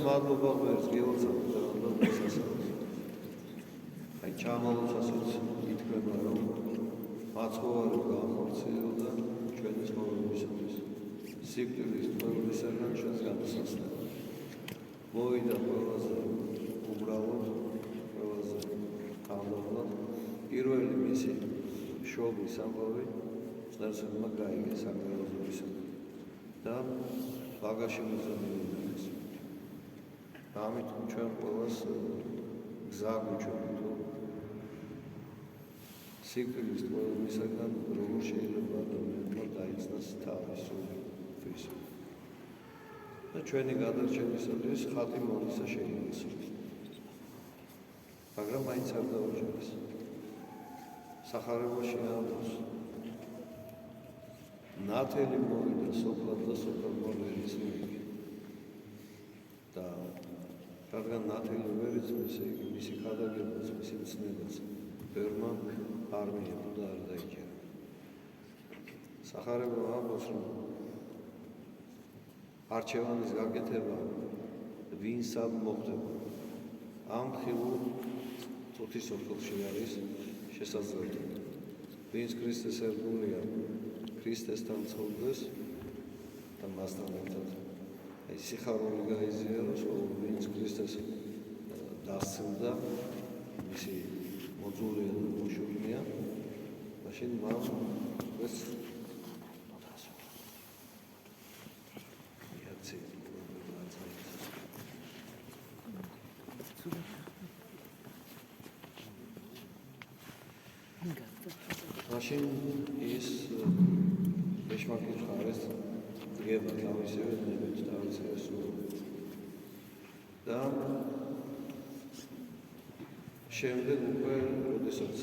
მადლობა ღმერთს გიორგსა და როდოსას. აი ჩამალოს ასეც ითქვა რომ მაცხოვარი გაახორციელდა ჩვენი ცხოვრებისათვის. სიკვდილის თვალისაგან ჩვენს გადასასვლელად. მოვიდა ყველაზე უბრალოდ, ყველაზე თანდაყოლად პირველი მისი შობის ამბავი წერსებმა გაიგე სამგელოზურისაგან და ბაგაში მიზანიებს. ამით ჩვენ ყველას გზა გვიჩვენეთ სიკვდილის თვალისაგან როგორ შეიძლება ადამიანმა დაიცნას თავის სულისთვის. და ჩვენი გადარჩენისათვის ხატი მონისა შეინიშნეს. მაგრამ მაინც არ დაუჯერეს. სახარებაში ამბობს ნათელი მოვიდა სოფლად და სოფელმა ვერ იცმიდა. და რადგან ნათელი ვერ იცმის, იგი მისი ქადაგებაც, მისი მცნებაც ბევრმა არ მიიღო და არ დაიჯერა. სახარება ამბობს, რომ არჩევანის გაკეთება ვინსად მოხდება. ამ ხილულ წუთის სოფელში არის შესაძლებელი. ვინც ქრისტეს ერგულია, ქრისტესთან ცხოვრდეს და მასთან ერთად აი სიხარული გაიზიაროს, ვინც ქრისტეს დასცემდა, მისი მოძულია და მოშურნია, მაშინ მას ეს მაშინ ის ეშმაკის ხარეს დგება თავისივე ნებით, თავისივე სულობით. და შემდეგ უკვე, როდესაც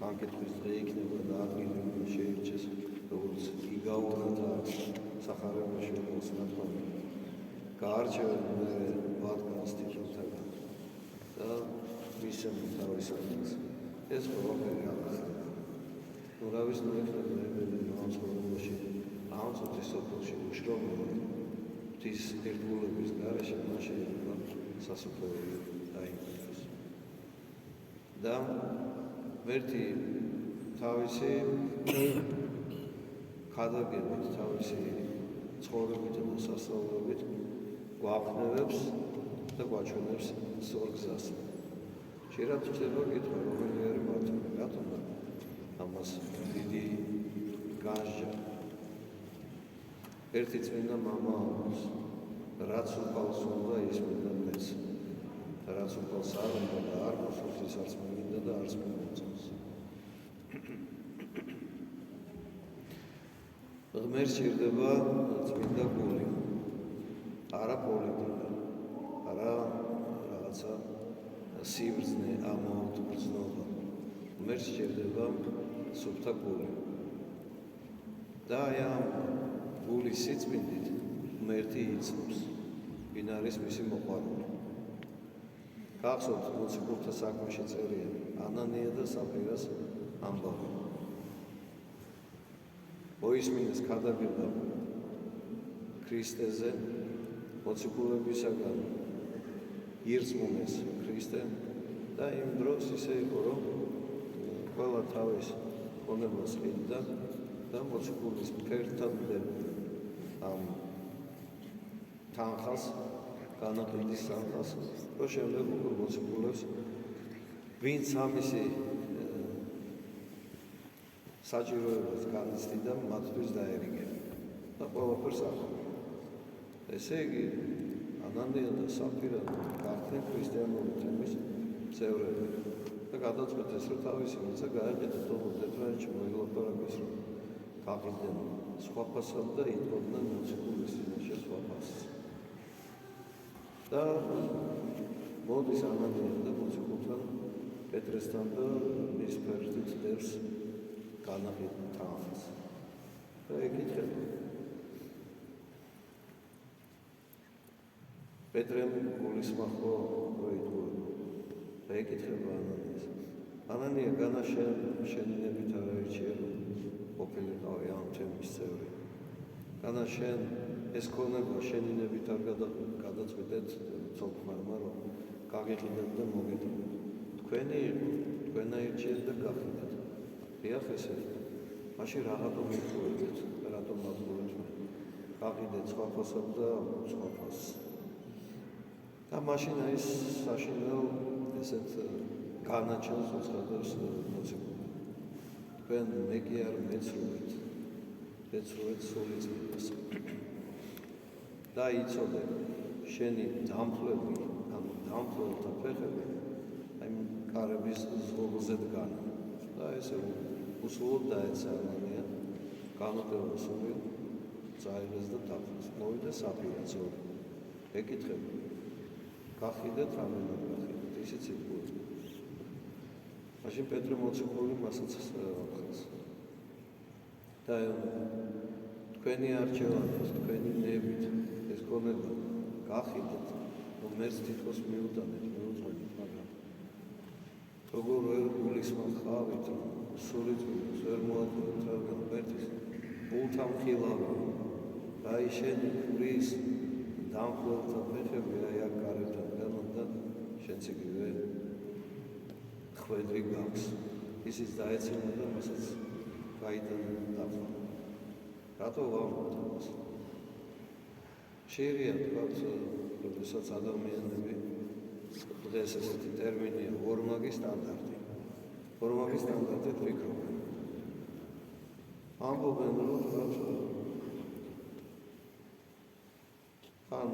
განკითხვის დღე იქნება და ადგილი შეირჩეს, როგორც იგავონათა სახარებაში όπως ნათქვამი, გაარჩევენ ვადგანს თითოთაგან და მისცემ თავის ადგილს. ეს ყველაფერი აღარ ურავის ნოეთები ამ ცხოვრებაში, ამ წუთის სოფელში უშრომლობ ღვთის ერთგულების გარეშე მან შეიძლება სასופველი დაიმკვიდროს. და ღმერთი თავისი ქადაგებით, თავისი ცხოვრებით და სასწაულებით გვაყენებს და გვაჩვენებს სწორ გზას. შეიძლება ხდება კითხვა, რომელი არის მართალი, რატომ ამას დიდი განსჯა. ერთი წმინდა მამა ამბობს, რაც უფალს უნდა ის მინდა მეც. რაც უფალს არ უნდა და არ მოსულს ის არც მინდა და არც მომწონს. ღმერთს სჭირდება წმინდა გული, არა პოლიტიკა, არა რაღაცა სიბრძნე, ამაოდ ბრძნობა. ღმერთს სჭირდება სუფთა გული. და აი ამ გულის სიწმინდით ღმერთი იცნობს, ვინ არის მისი მოყვარული. გახსოვთ, მოციქულთა საქმეში წერია ანანია და საფირას ამბავი. მოისმინეს ქადაგება ქრისტეზე, მოციქულებისაგან ირწმუნეს ქრისტე და იმ დროს ისე იყო, რომ ყველა თავის გონებას ყიდდა და მოციქულის ფერთან ამ თანხას, განაყიდის თანხას, რომ შემდეგ უკვე მოციქულებს, ვინც ამისი საჭიროებას განიცდიდა, მათთვის დაერიგება და ყველაფერს ახლა. ესე იგი, ანანია და საფირა გახდნენ ქრისტიანული თემის წევრები და გადაწყვეტეს, რომ თავისი მიწა გაეყიდათ თողოთ ერთმანეთში მოილაპარაკეს, რომ გაყიდნენ სხვა ფასად და იტყოდნენ მოციქულის წინაშე სხვა ფასს. და მოდის ანანია და მოციქულთან პეტრესთან და მის ფერდით დევს განაყიდ თანხას. და ეკითხება. პეტრემ გულისმა ხო როიტყურება. და ეკითხება ანანიას. ანანია, განა შენ შენინებით არ აირჩია, რომ ყოფილიყავი ამ თემის წევრი. რანა შენ ეს ქონება შენინებით არ გადაწყვეტეთ ცოლ-ქმარმა, რომ გაგიყიდეთ და მოგიდეთ. თქვენი იყო, თქვენ აირჩიეთ და გახიდეთ. დიახ, ესე. მაშინ რაღაცა მიხურეთ, რატომ მოგულეთ მე. გაგიდეთ სხვა ფასად და სხვა ფასს. და მაშინ ის საშინელ ესეთ განაჩენს უცხადებს მოციქული. თქვენ მე კი არ მეცრუეთ. მეცრუეთ სული წმინდას. და იცოდე შენი დამფლები, ანუ დამფლელთა ფეხები აი კარების ზღობზე დგანა. და ესე უსულოდ დაეცა ამანია. განუყევო სული წაიღეს და დაფლეს. მოვიდა საფირა ძორი. ეკითხები. გახიდეთ რამე გახიდეთ, ისიც იგულო. მაშინ პეტრე მოციქული მასაც ახალს. და თქვენი არჩევანით, თქვენი ნებით ეს ქონება გახიდეთ, რომ მერც თითქოს მიუტანეთ, მიუძღვენით, მაგრამ როგორ ვერ გულისხმავთ, რომ სული წმინდას ვერ მოაწოდეთ, რადგან ერთის ულთამხილავი, აი შენი კვრის დამხლელთა ფეხები აი აქ კარებთან დგანან და შენც იგივე ხვედრი გაქვს. ისიც დაეცემა და მასაც გაიტანა დაფლა. რატო ვამბობთ ამას? შეერია თქვათ, როდესაც ადამიანები დღეს ესეთი ტერმინია ორმაგი სტანდარტი. ორმაგი სტანდარტით ვფიქრობენ. ამბობენ, რომ თქვათ ხან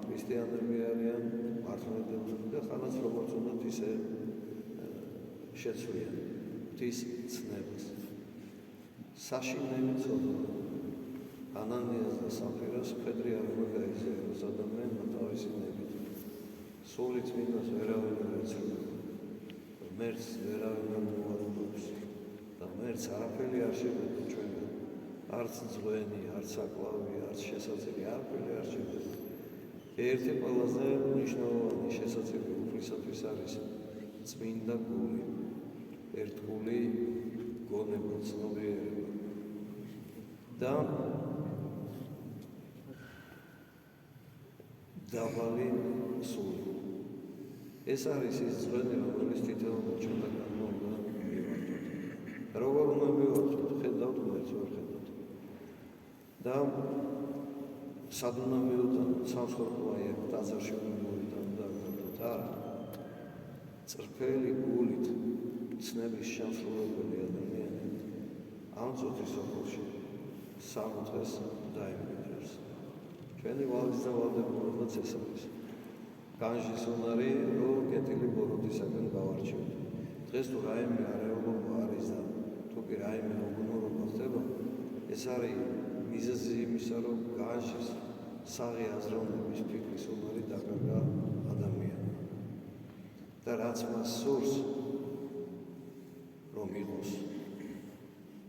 ქრისტიანები არიან, მართლმადიდებლები და ხანაც როგორც უნდათ ისე შეცვლიან ღვთის ცნებას. საშინელი ცოდვა. ანანიას და საფირას ხვედრი არ უნდა გაიზიაროს ადამიანმა თავისი ნებით. სული წმინდას ვერავინ არ ეცრუება. მერც ვერავინ არ მოუარყოფს და მერც არაფერი არ შეგვეძლო ჩვენგან. არც ძღვენი, არც საკლავი, არც შესაძლებელი არაფერი არ შეგვეძლო. ერთი ყველაზე მნიშვნელოვანი შესაძლებელი უფლისათვის არის წმინდა გული, ერთგული გონება, ცნობიერება და დაბალი სული. ეს არის ის ძღვენი, რომელიც თითოეულ ჩვენგან უნდა მივარტოთ. როგორ უნდა მივარტოთ? ხედავთ, მეც ვერ ხედავთ. და სად უნდა მივუტანოთ სამსხვერპლო აი აქ ტაძარში უნდა მივუტანოთ და ვთქვათ არა. წრფელი გულით ცნების შემსრულებელი ადამიანი ამ წუთის სოფელში 3 დღეს დაიმკვიდრებს. ჩვენი ვალის და ვალდებულებაც ეს არის. განჯის უნარი, რომ კეთილი ბოროტისაგან გავარჩევთ. დღეს თუ რაიმე არეულობა არის და თუ კი რაიმე უგუნურობა ხდება, ეს არის მიზეზი იმისა, რომ განჯის საღი აზროვნების ფიქრის უნარი დაკარგა ადამიანმა. და რაც მას სურს, რომ იყოს,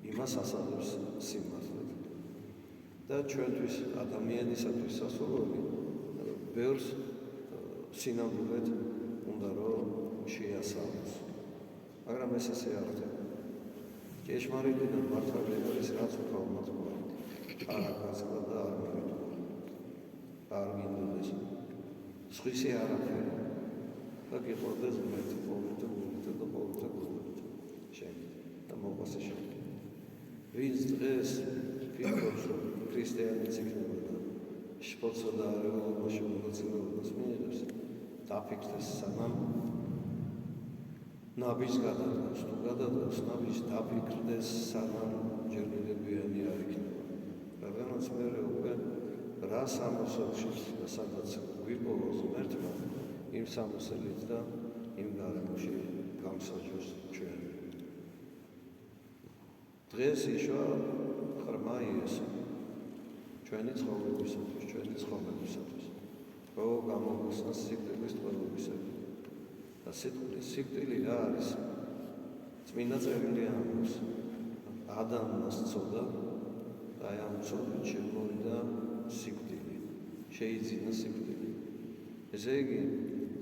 იმას ასწავლებს სიმართლედ. და ჩვენთვის ადამიანისათვის სასურველი ბევრს სინამდვილედ უნდა რომ შეასწავლოს. მაგრამ ეს ესე არ ხდება. ჭეშმარიტი და მართალი არის რაც უკრავ მათ გვარი. არა გასკლა და არ მივიტყვა. არ გინდოდეს. სხვისი არაფერი. და გიყვარდეს ღმერთი ყოველთა და ყოველთა გულით. შენ და მოყვასე შენ. ვინც დღეს ფიქრობს, რომ ქრისტიანიც იქნება და შფოთსა და არეულობაში მონაწილეობას მიიღებს, დაფიქრდეს სანამ ნაბიჯს გადადგოს. თუ გადადგოს ნაბიჯს, დაფიქრდეს სანამ ჯერმილებიანი არ იქნება. რადგანაც მერე უკვე რა სამოსელში და სადაც გვიპოვოს ღმერთმა, იმ სამოსელით და იმ გარემოში გამსაჯოს ჩვენ. დღეს იშვა ღრმა იესო ჩვენი ცხოვრებისათვის, ჩვენი ცხოვრებისათვის. რო გამოგვიხსნას სიკვდილის ტყვეობისათვის. და სიკვდილი რა არის? წმინდა წერილი ამბობს. ადამმა სცოდა და აი ამ ცოდვით შემოვიდა სიკვდილი. შეიძინა სიკვდილი. ესე იგი,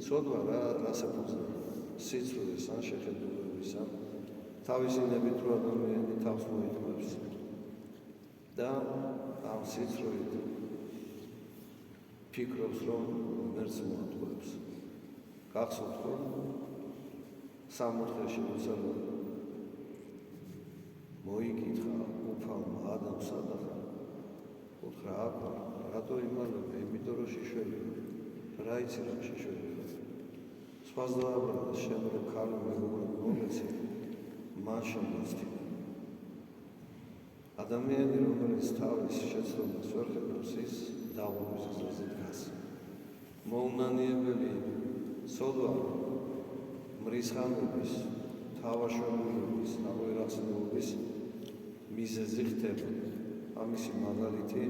ცოდვა რას ეფუძნება? სიცრუეს ან შეხედულების ან თავისი ნებით რო ადამიანი თავს მოითმობს. და ამ სიცრუით ფიქრობს, რომ ღმერთს მოატყუებს. გახსოვთ, რომ სამოთხეში როცა მოიკითხა უფალმა ადამიანს სადახა, უთხრა აქ ვარ, რატო იმალებ, იმიტომ რომ შიშველი ვარ, რა იცი რა შიშველი ვარ. სხვას დააბრუნდა, შემდგომ ქალი მეგობრად მომეცი, მან შემოსთინა. ადამიანი, რომელიც თავის შეცდომას ვერ ხედავს, ის დაღუპვის გზაზე დგას. მოუნანიებელი სოდვა მრისხანების, თავაშორების, აღიარაღების მიზეზი ხდება. ამისი მაგალითი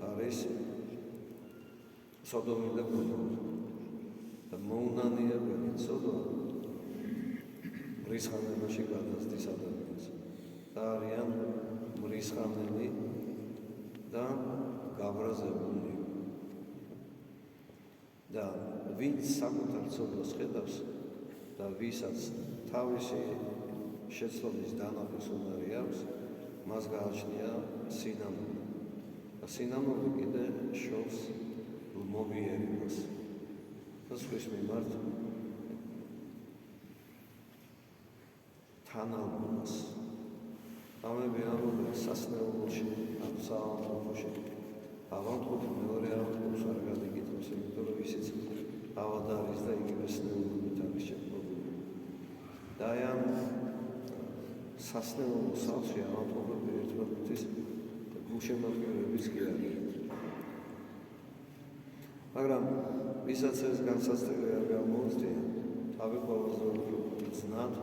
არის სოდომი და გომორა. და მოუნანიებელი სოდვა მრისხანებაში გადასდის ადამიანს. და არიან მრისხანელი და გაბრაზებული. და ვინც საკუთარ ცოდვას ხედავს და ვისაც თავისი შეცდომის დანაყოფის უნარი აქვს, მას გააჩნია სინამდვილე. და სინამდვილე კიდე შობს მობიერებას და სხვის მიმართ თანალობას. ამები ამბობენ სასწრაფოში, ამ საავადმყოფოში. ავადმყოფი მეორე ავადმყოფს არ გადაიკითხავს, იმიტომ რომ ისიც ავად არის და იგივე სნეულობით არის შეფლობილი. და აი ამ სასნეულო სახლში ავადმყოფები ერთმანეთის გულშემატკივრებიც კი არიან. მაგრამ ვისაც ეს განსაცდელი არ გამოუწია, თავი ყველაზე ძნად,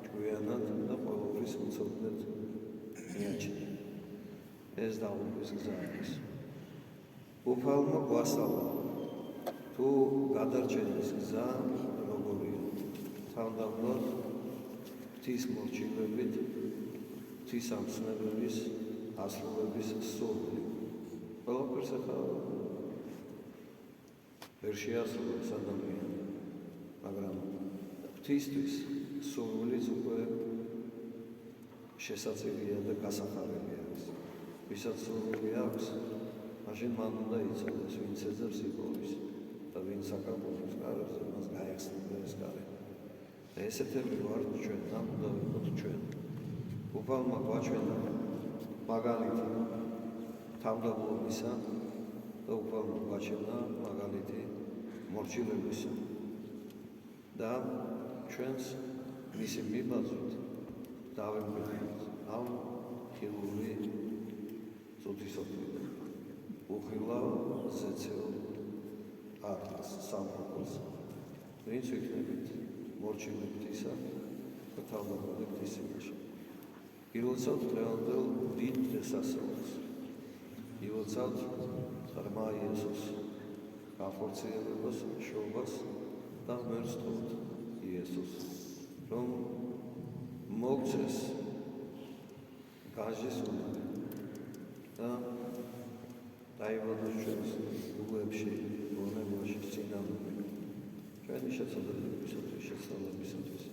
ჭკვიანად და ყოველთვის უცოდნად მიაჩნია. ეს დაღუპვის გზა არის. უფალმა გვასწავლა, თუ გადარჩენის გზა როგორია. თავდაპირველად ღვთის მორჩილებით, ღვთის ამცნებების, ასრულების სურვილი. ყველაფერს ახლა ვერ შეასრულებს ადამიანი, მაგრამ ღვთისთვის სურვილიც უკვე შესაძლებელია და გასახარებელი არის. ვისაც სურვილი აქვს, მაშინ მან უნდა იცოდეს, ვინც ეძებს იპოვის და ვინც საკრებულოს კარებზე მას გაეხსნება ეს კარი. და ესეთები ვართ ჩვენ, ამ უნდა ვიყოთ ჩვენ. უფალმა გვაჩვენა მაგალითი თავდაპირველისა და უფალმა გვაჩვენა მაგალითი მორჩილებისა. და ჩვენს მისი მიბაძვით დავემკვიდროთ ამ ხილული წუთისოფლიდან. უხილავ ზეცეულ არტს სამყაროს. ვინც ვიქნებით მორჩილებისა და თავდაპირველი ღვთის იმაში. ილოცავთ დღევანდელ დიდ დღესასწაულს. ილოცავთ ღრმა იესოს განხორციელებას, შობას და ღმერთს თხოვთ იესოს, რომ მოგცეს გაჟის უნარი და დაიბადოს ჩვენს გულებში, გონებაში სინამდვილე, ჩვენი შეცდოდებისათვის, შესწავლებისათვის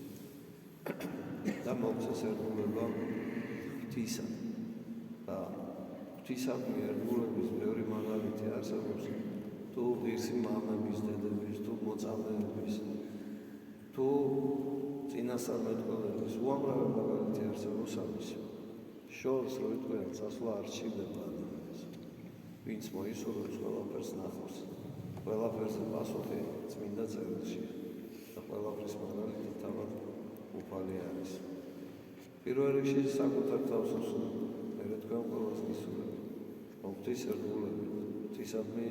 და მოგცეს ერთგულება ღვთისა. და ღვთისადმი ერთგულების ბევრი მაგალითი არსებობს. თუ ღირსი მამების, დედების, თუ მოწამეების, თუ წინასწარმეტყველების უამრავი მაგალითი არსებობს ამისი. შორს რო იტყვიან, წასვლა არ სჭირდება ადამიანს. ვინც მოისურვებს, ყველაფერს ნახავს. ყველაფერზე პასუხი წმინდა წერილში და ყველაფრის მაგალითი თავად უფალი არის. პირველ რიგში საკუთარ თავს უსურვებ, მერე თქვენ ყველას გისურვებ, რომ ღვთის ერთგულებით, ღვთისადმი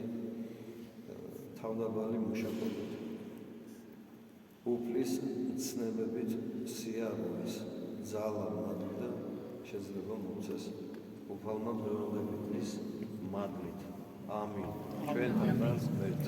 თავდაბალი მუშაკობით, უფლის ცნებებით, სიარულის ძალა მადლი და შეიძლება მოგცეს უფალმა დღევანდელის მადლით. ამინ. ჩვენ თანაც ღმერთს.